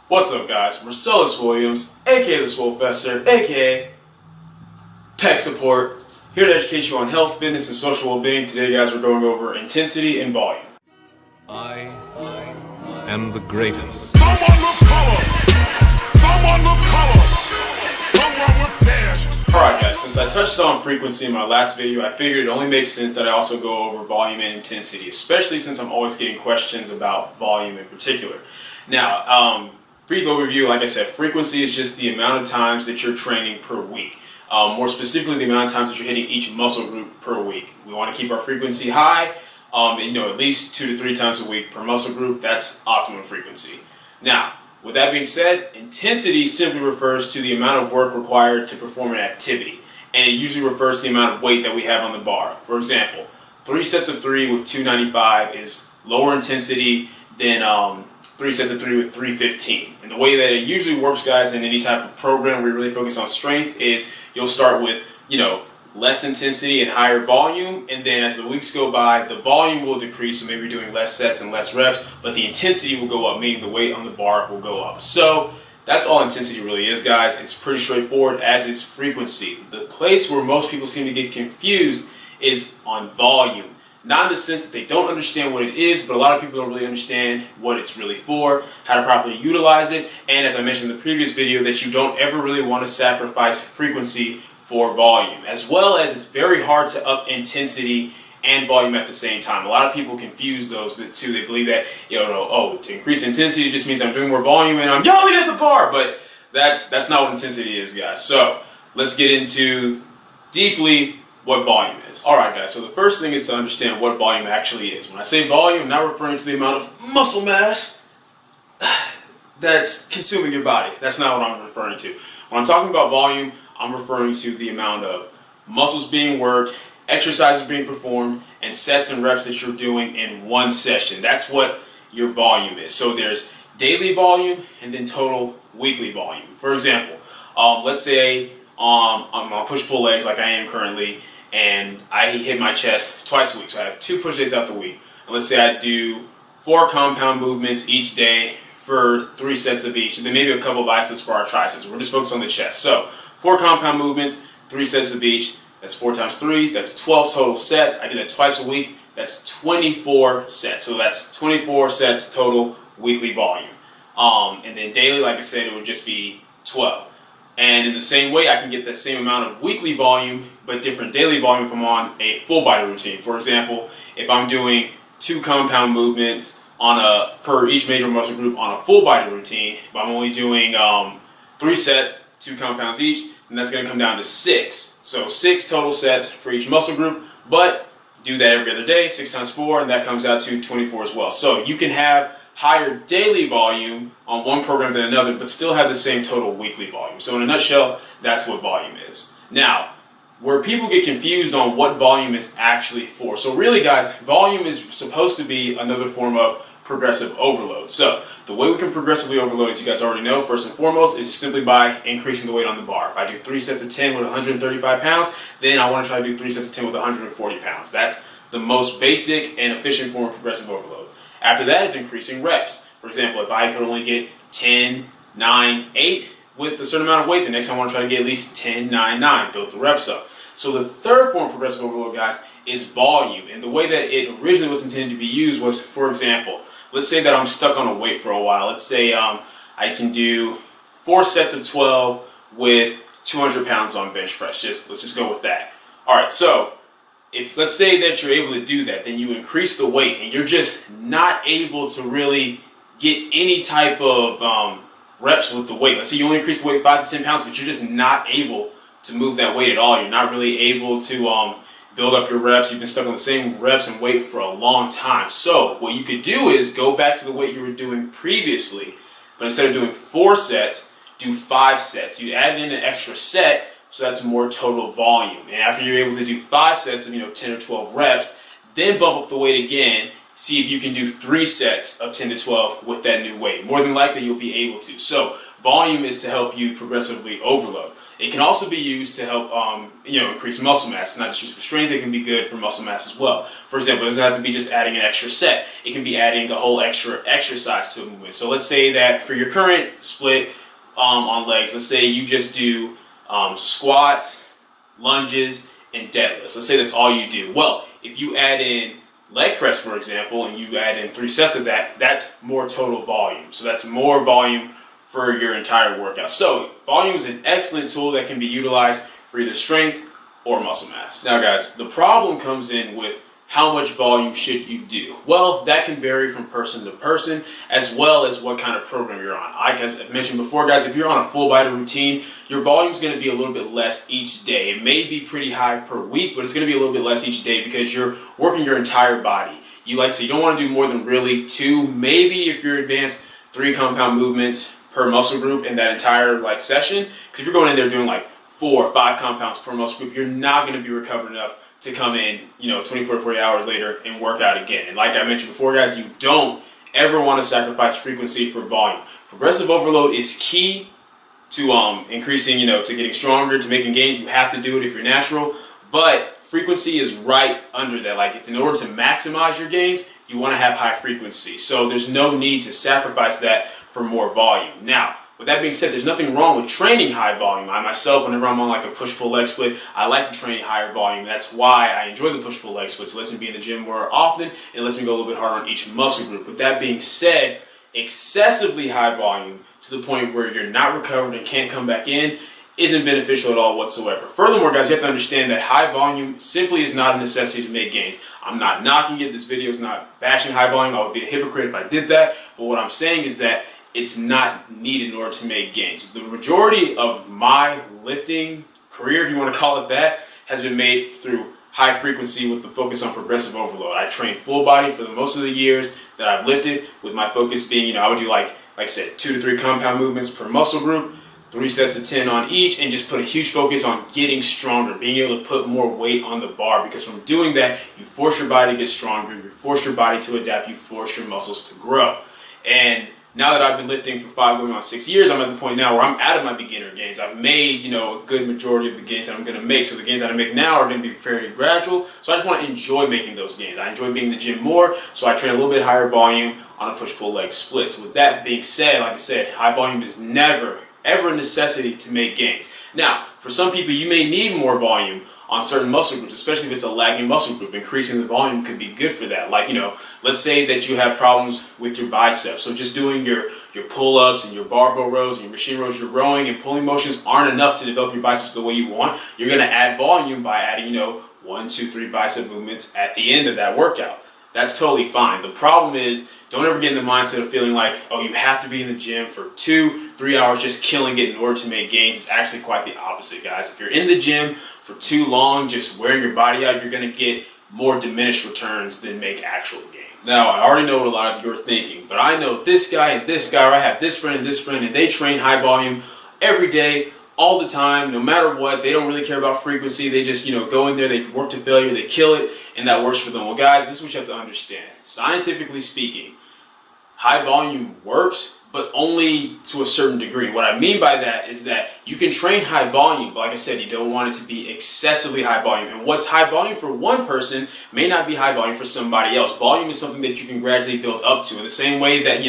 What's up, guys? Marcellus Williams, aka TheSwolefessor, aka Pec Support, here to educate you on health, fitness, and social well-being. Today, guys, we're going over intensity and volume. I am the greatest. Someone with color! Someone with color! Someone with dash! Alright, guys, since I touched on frequency in my last video, I figured it only makes sense that I also go over volume and intensity, especially since I'm always getting questions about volume in particular. Now, brief overview, like I said, frequency is just the amount of times that you're training per week. More specifically, the amount of times that you're hitting each muscle group per week. We want to keep our frequency high, at least 2 to 3 times a week per muscle group. That's optimum frequency. Now, with that being said, intensity simply refers to the amount of work required to perform an activity, and it usually refers to the amount of weight that we have on the bar. For example, 3 sets of 3 with 295 is lower intensity than 3 sets of 3 with 315. And the way that it usually works, guys, in any type of program where you really focus on strength is you'll start with, less intensity and higher volume, and then as the weeks go by, the volume will decrease, so maybe you're doing less sets and less reps, but the intensity will go up, meaning the weight on the bar will go up. So that's all intensity really is, guys. It's pretty straightforward, as is frequency. The place where most people seem to get confused is on volume. Not in the sense that they don't understand what it is, but a lot of people don't really understand what it's really for, how to properly utilize it, and as I mentioned in the previous video, that you don't ever really want to sacrifice frequency for volume, as well as it's very hard to up intensity and volume at the same time. A lot of people confuse those two. They believe that, to increase intensity just means I'm doing more volume and I'm yelling at the bar, but that's not what intensity is, guys. So let's get into deeply what volume is. Alright, guys, so the first thing is to understand what volume actually is. When I say volume, I'm not referring to the amount of muscle mass that's consuming your body. That's not what I'm referring to. When I'm talking about volume, I'm referring to the amount of muscles being worked, exercises being performed, and sets and reps that you're doing in one session. That's what your volume is. So there's daily volume and then total weekly volume. For example, let's say I'm on push-pull legs like I am currently, and I hit my chest twice a week. So I have 2 push days out the week. And let's say I do 4 compound movements each day for 3 sets of each, and then maybe a couple of isols for our triceps. We're just focused on the chest. So 4 compound movements, 3 sets of each. That's 4 times 3. That's 12 total sets. I do that twice a week. That's 24 sets. So that's 24 sets total weekly volume. And then daily, like I said, it would just be 12. And in the same way, I can get the same amount of weekly volume, but different daily volume if I'm on a full body routine. For example, if I'm doing 2 compound movements per each major muscle group on a full body routine, if I'm only doing 3 sets, 2 compounds each, and that's going to come down to 6. So 6 total sets for each muscle group, but do that every other day, 6 times 4, and that comes out to 24 as well. So you can have higher daily volume on one program than another, but still have the same total weekly volume. So in a nutshell, that's what volume is. Now, where people get confused on what volume is actually for. So really, guys, volume is supposed to be another form of progressive overload. So the way we can progressively overload, as you guys already know, first and foremost, is simply by increasing the weight on the bar. If I do 3 sets of 10 with 135 pounds, then I want to try to do 3 sets of 10 with 140 pounds. That's the most basic and efficient form of progressive overload. After that is increasing reps. For example, if I could only get 10, 9, 8 with a certain amount of weight, the next time I want to try to get at least 10, 9, 9. Build the reps up. So the third form of progressive overload, guys, is volume. And the way that it originally was intended to be used was, for example, let's say that I'm stuck on a weight for a while. Let's say I can do 4 sets of 12 with 200 pounds on bench press. Let's just go with that. All right, so if let's say that you're able to do that, then you increase the weight and you're just not able to really get any type of reps with the weight. Let's say you only increase the weight 5 to 10 pounds, but you're just not able to move that weight at all. You're not really able to build up your reps. You've been stuck on the same reps and weight for a long time. So what you could do is go back to the weight you were doing previously, but instead of doing 4 sets, do 5 sets. You add in an extra set, so that's more total volume. And after you're able to do 5 sets of 10 or 12 reps, then bump up the weight again see if you can do 3 sets of 10 to 12 with that new weight. More than likely, you'll be able to. So volume is to help you progressively overload. It can also be used to help, increase muscle mass. It's not just used for strength; it can be good for muscle mass as well. For example, it doesn't have to be just adding an extra set. It can be adding a whole extra exercise to a movement. So let's say that for your current split on legs, let's say you just do squats, lunges, and deadlifts. Let's say that's all you do. Well, if you add in leg press, for example, and you add in 3 sets of that, that's more total volume. So that's more volume for your entire workout. So volume is an excellent tool that can be utilized for either strength or muscle mass. Now guys, the problem comes in with how much volume should you do? Well, that can vary from person to person, as well as what kind of program you're on. Like I mentioned before, guys, if you're on a full body routine, your volume is going to be a little bit less each day. It may be pretty high per week, but it's going to be a little bit less each day because you're working your entire body. You don't want to do more than really 2, maybe if you're advanced, 3 compound movements per muscle group in that entire session. Because if you're going in there doing 4 or 5 compounds per muscle group, you're not going to be recovered enough to come in, 24 to 40 hours later and work out again. And like I mentioned before, guys, you don't ever want to sacrifice frequency for volume. Progressive overload is key to increasing, to getting stronger, to making gains. You have to do it if you're natural, but frequency is right under that. In order to maximize your gains, you want to have high frequency. So there's no need to sacrifice that for more volume. Now, with that being said, there's nothing wrong with training high volume. I myself, whenever I'm on a push-pull leg split, I like to train higher volume. That's why I enjoy the push-pull leg splits. It lets me be in the gym more often. It lets me go a little bit harder on each muscle group. With that being said, excessively high volume to the point where you're not recovered and can't come back in isn't beneficial at all whatsoever. Furthermore, guys, you have to understand that high volume simply is not a necessity to make gains. I'm not knocking it. This video is not bashing high volume. I would be a hypocrite if I did that. But what I'm saying is that it's not needed in order to make gains. The majority of my lifting career, if you want to call it that, has been made through high frequency with the focus on progressive overload. I trained full body for the most of the years that I've lifted, with my focus being, I would do like I said, 2 to 3 compound movements per muscle group, 3 sets of 10 on each, and just put a huge focus on getting stronger, being able to put more weight on the bar, because from doing that, you force your body to get stronger, you force your body to adapt, you force your muscles to grow. And now that I've been lifting for 5 going on 6 years, I'm at the point now where I'm out of my beginner gains. I've made, a good majority of the gains that I'm going to make. So the gains that I make now are going to be very gradual. So I just want to enjoy making those gains. I enjoy being in the gym more, so I train a little bit higher volume on a push-pull leg split. So with that being said, like I said, high volume is never, ever a necessity to make gains. Now, for some people, you may need more volume on certain muscle groups, especially if it's a lagging muscle group. Increasing the volume could be good for that. Let's say that you have problems with your biceps. So just doing your pull-ups and your barbell rows and your machine rows, your rowing and pulling motions aren't enough to develop your biceps the way you want. You're going to add volume by adding, 1, 2, 3 bicep movements at the end of that workout. That's totally fine. The problem is, don't ever get in the mindset of feeling like, oh, you have to be in the gym for 2, 3 hours just killing it in order to make gains. It's actually quite the opposite, guys. If you're in the gym for too long, just wearing your body out, you're going to get more diminished returns than make actual gains. Now, I already know what a lot of you are thinking, but I know this guy and this guy, or I have this friend, and they train high volume every day, all the time, no matter what. They don't really care about frequency. They just, go in there, they work to failure, they kill it, and that works for them. Well, guys, this is what you have to understand. Scientifically speaking, high volume works, but only to a certain degree. What I mean by that is that you can train high volume, but like I said, you don't want it to be excessively high volume. And what's high volume for one person may not be high volume for somebody else. Volume is something that you can gradually build up to. In the same way that,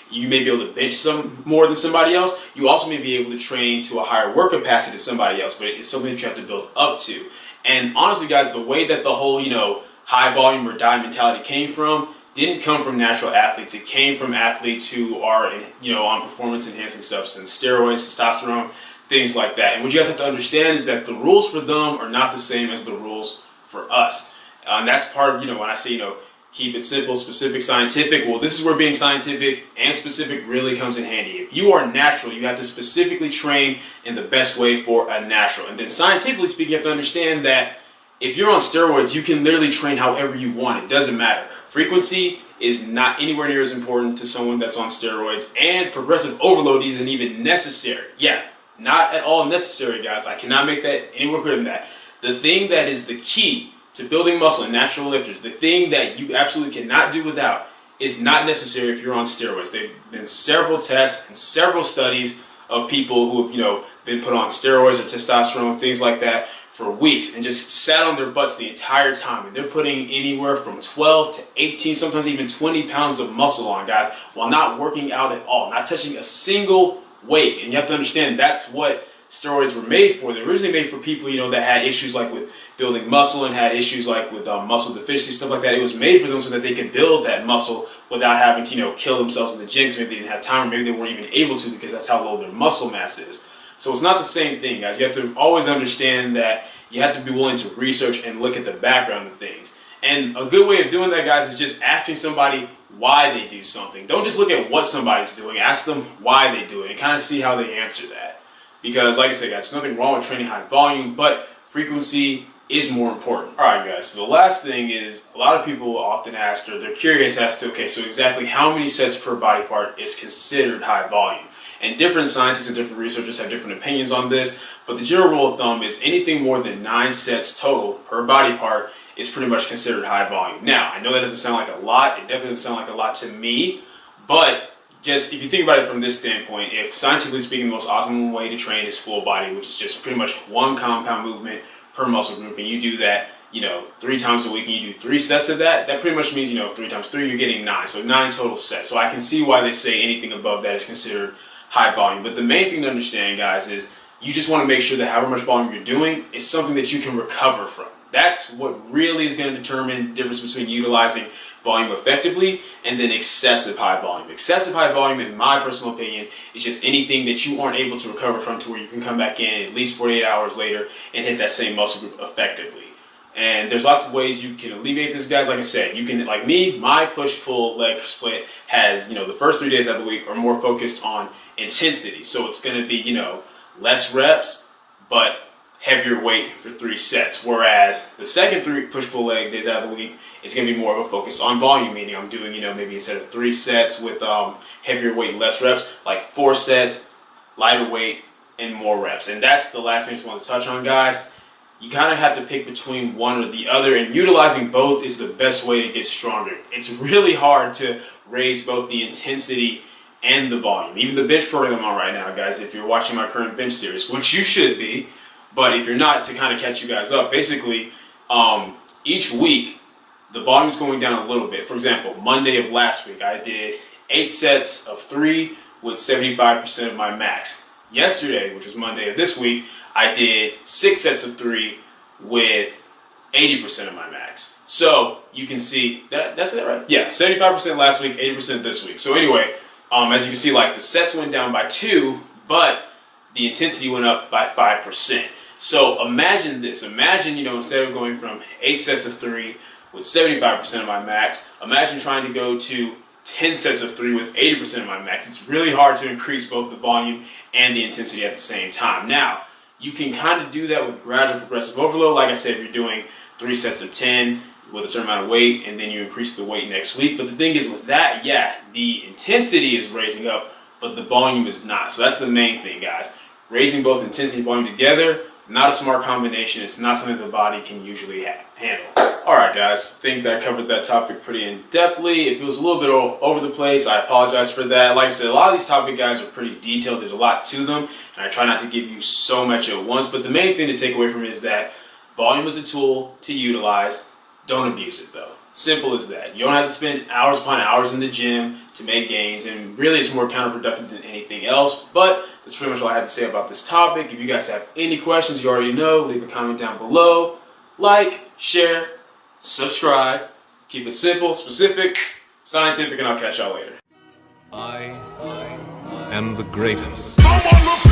you may be able to bench some more than somebody else, you also may be able to train to a higher work capacity than somebody else, but it's something that you have to build up to. And honestly, guys, the way that the whole, high volume or die mentality came from didn't come from natural athletes. It came from athletes who are, on performance-enhancing substance, steroids, testosterone, things like that. And what you guys have to understand is that the rules for them are not the same as the rules for us. And that's part of, when I say, keep it simple, specific, scientific. Well, this is where being scientific and specific really comes in handy. If you are natural, you have to specifically train in the best way for a natural. And then scientifically speaking, you have to understand that if you're on steroids, you can literally train however you want. It doesn't matter. Frequency is not anywhere near as important to someone that's on steroids, and progressive overload isn't even necessary. Yeah, not at all necessary, guys. I cannot make that any more clear than that. The thing that is the key to building muscle and natural lifters, the thing that you absolutely cannot do without is not necessary if you're on steroids. There have been several tests and several studies of people who have, been put on steroids or testosterone, things like that, for weeks and just sat on their butts the entire time. And they're putting anywhere from 12 to 18, sometimes even 20 pounds of muscle on, guys, while not working out at all, not touching a single weight. And you have to understand that's what steroids were made for. They're originally made for people, that had issues like with building muscle and had issues like with muscle deficiency, stuff like that. It was made for them so that they could build that muscle without having to, kill themselves in the gym. So maybe they didn't have time, or maybe they weren't even able to because that's how low their muscle mass is. So it's not the same thing, guys. You have to always understand that you have to be willing to research and look at the background of things. And a good way of doing that, guys, is just asking somebody why they do something. Don't just look at what somebody's doing. Ask them why they do it and kind of see how they answer that. Because, like I said, guys, there's nothing wrong with training high volume, but frequency is more important. All right, guys, so the last thing is a lot of people often ask, or they're curious as to, okay, so exactly how many sets per body part is considered high volume? And different scientists and different researchers have different opinions on this, but the general rule of thumb is anything more than 9 sets total per body part is pretty much considered high volume. Now, I know that doesn't sound like a lot. It definitely doesn't sound like a lot to me, but just if you think about it from this standpoint, if scientifically speaking, the most optimal way to train is full body, which is just pretty much one compound movement per muscle group, and you do that, 3 times a week, and you do 3 sets of that, that pretty much means, 3 times 3, you're getting 9. So 9 total sets. So I can see why they say anything above that is considered high volume. But the main thing to understand, guys, is you just want to make sure that however much volume you're doing is something that you can recover from. That's what really is going to determine the difference between utilizing volume effectively and then excessive high volume. Excessive high volume, in my personal opinion, is just anything that you aren't able to recover from to where you can come back in at least 48 hours later and hit that same muscle group effectively. And there's lots of ways you can alleviate this, guys. Like I said, you can, like me, my push-pull leg split has, the first 3 days of the week are more focused on intensity. So it's going to be, less reps, but heavier weight for 3 sets. Whereas the second 3 push-pull leg days out of the week, it's going to be more of a focus on volume, meaning I'm doing, maybe instead of 3 sets with heavier weight and less reps, like 4 sets, lighter weight, and more reps. And that's the last thing I just want to touch on, guys. You kind of have to pick between one or the other, and utilizing both is the best way to get stronger. It's really hard to raise both the intensity and the volume. Even the bench program I'm on right now, guys, if you're watching my current bench series, which you should be, but if you're not, to kind of catch you guys up, basically each week the volume's going down a little bit. For example, Monday of last week I did 8 sets of 3 with 75% of my max. Yesterday, which was Monday of this week, I did 6 sets of 3 with 80% of my max. So you can see that's it, right? Yeah, 75% last week, 80% this week. So anyway, as you can see, like the sets went down by 2, but the intensity went up by 5%. So imagine this. Imagine, instead of going from 8 sets of 3 with 75% of my max, imagine trying to go to 10 sets of 3 with 80% of my max. It's really hard to increase both the volume and the intensity at the same time. Now, you can kind of do that with gradual progressive overload. Like I said, if you're doing 3 sets of 10 with a certain amount of weight, and then you increase the weight next week. But the thing is with that, yeah, the intensity is raising up, but the volume is not. So that's the main thing, guys. Raising both intensity and volume together, not a smart combination. It's not something the body can usually handle. All right, guys, I think that covered that topic pretty in-depthly. If it was a little bit all over the place, I apologize for that. Like I said, a lot of these topic guys are pretty detailed. There's a lot to them, and I try not to give you so much at once. But the main thing to take away from it is that volume is a tool to utilize. Don't abuse it, though. Simple as that. You don't have to spend hours upon hours in the gym to make gains, and really it's more counterproductive than anything else. But that's pretty much all I have to say about this topic. If you guys have any questions, you already know, leave a comment down below. Like, share, subscribe. Keep it simple, specific, scientific, and I'll catch y'all later. I am the greatest. Someone look